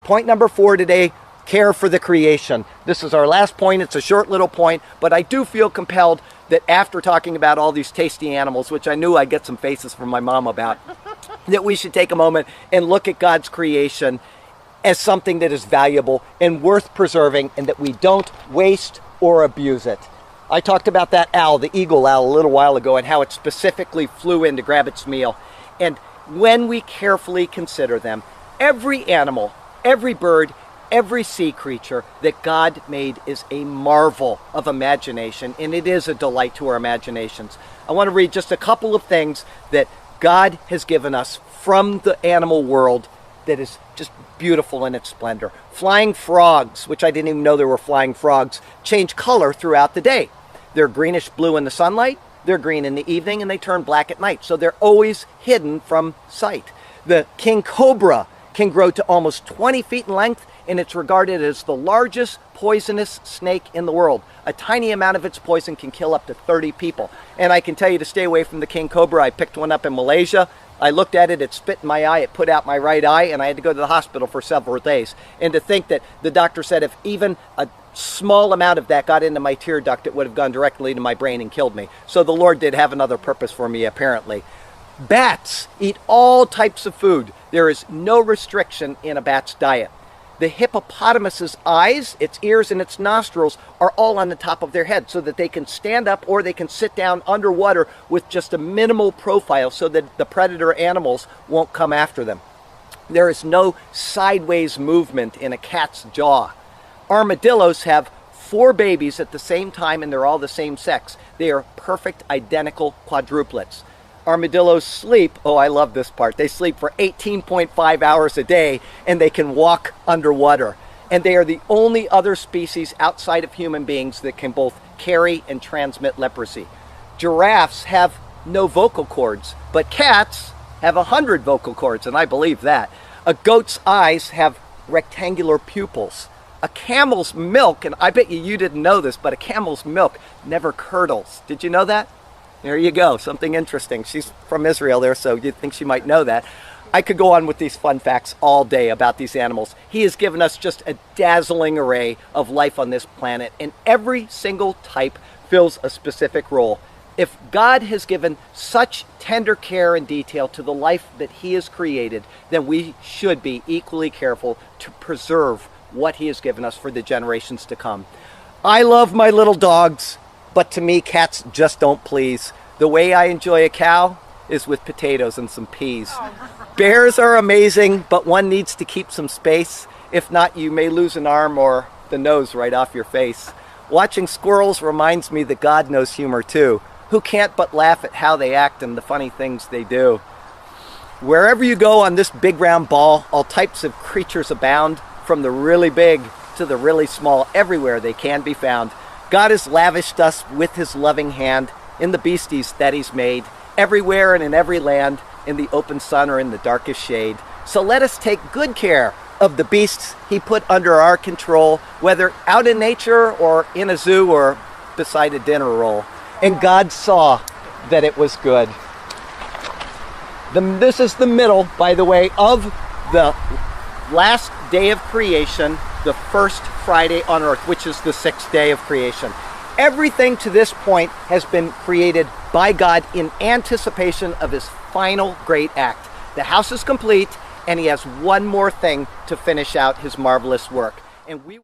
Point number 4 today, care for the creation. This is our last point. It's a short little point, but I do feel compelled that after talking about all these tasty animals, which I knew I'd get some faces from my mom about, that we should take a moment and look at God's creation as something that is valuable and worth preserving, and that we don't waste or abuse it. I talked about that owl, the eagle owl, a little while ago, and how it specifically flew in to grab its meal. And when we carefully consider them, every animal, every bird, every sea creature that God made is a marvel of imagination, and it is a delight to our imaginations. I want to read just a couple of things that God has given us from the animal world that is just beautiful in its splendor. Flying frogs, which I didn't even know there were flying frogs, change color throughout the day. They're greenish blue in the sunlight, they're green in the evening, and they turn black at night, so they're always hidden from sight. The king cobra can grow to almost 20 feet in length, and it's regarded as the largest poisonous snake in the world. A tiny amount of its poison can kill up to 30 people. And I can tell you to stay away from the king cobra. I picked one up in Malaysia. I looked at it, it spit in my eye, it put out my right eye, and I had to go to the hospital for several days. And to think that the doctor said if even a small amount of that got into my tear duct, it would have gone directly to my brain and killed me. So the Lord did have another purpose for me, apparently. Bats eat all types of food. There is no restriction in a bat's diet. The hippopotamus's eyes, its ears, and its nostrils are all on the top of their head so that they can stand up or they can sit down underwater with just a minimal profile so that the predator animals won't come after them. There is no sideways movement in a cat's jaw. Armadillos have 4 babies at the same time, and they're all the same sex. They are perfect, identical quadruplets. Armadillos sleep, oh, I love this part, they sleep for 18.5 hours a day, and they can walk underwater. And they are the only other species outside of human beings that can both carry and transmit leprosy. Giraffes have no vocal cords, but cats have 100 vocal cords, and I believe that. A goat's eyes have rectangular pupils. A camel's milk, and I bet you didn't know this, but a camel's milk never curdles. Did you know that? There you go, something interesting. She's from Israel there, so you'd think she might know that. I could go on with these fun facts all day about these animals. He has given us just a dazzling array of life on this planet, and every single type fills a specific role. If God has given such tender care and detail to the life that He has created, then we should be equally careful to preserve what He has given us for the generations to come. I love my little dogs, but to me, cats just don't please. The way I enjoy a cow is with potatoes and some peas. Bears are amazing, but one needs to keep some space. If not, you may lose an arm or the nose right off your face. Watching squirrels reminds me that God knows humor too. Who can't but laugh at how they act and the funny things they do? Wherever you go on this big round ball, all types of creatures abound, from the really big to the really small. Everywhere they can be found. God has lavished us with His loving hand in the beasties that He's made, everywhere and in every land, in the open sun or in the darkest shade. So let us take good care of the beasts He put under our control, whether out in nature or in a zoo or beside a dinner roll. And God saw that it was good. This is the middle, by the way, of the last day of creation, the first Friday on earth, which is the 6th day of creation. Everything to this point has been created by God in anticipation of His final great act. The house is complete, and He has one more thing to finish out His marvelous work. And we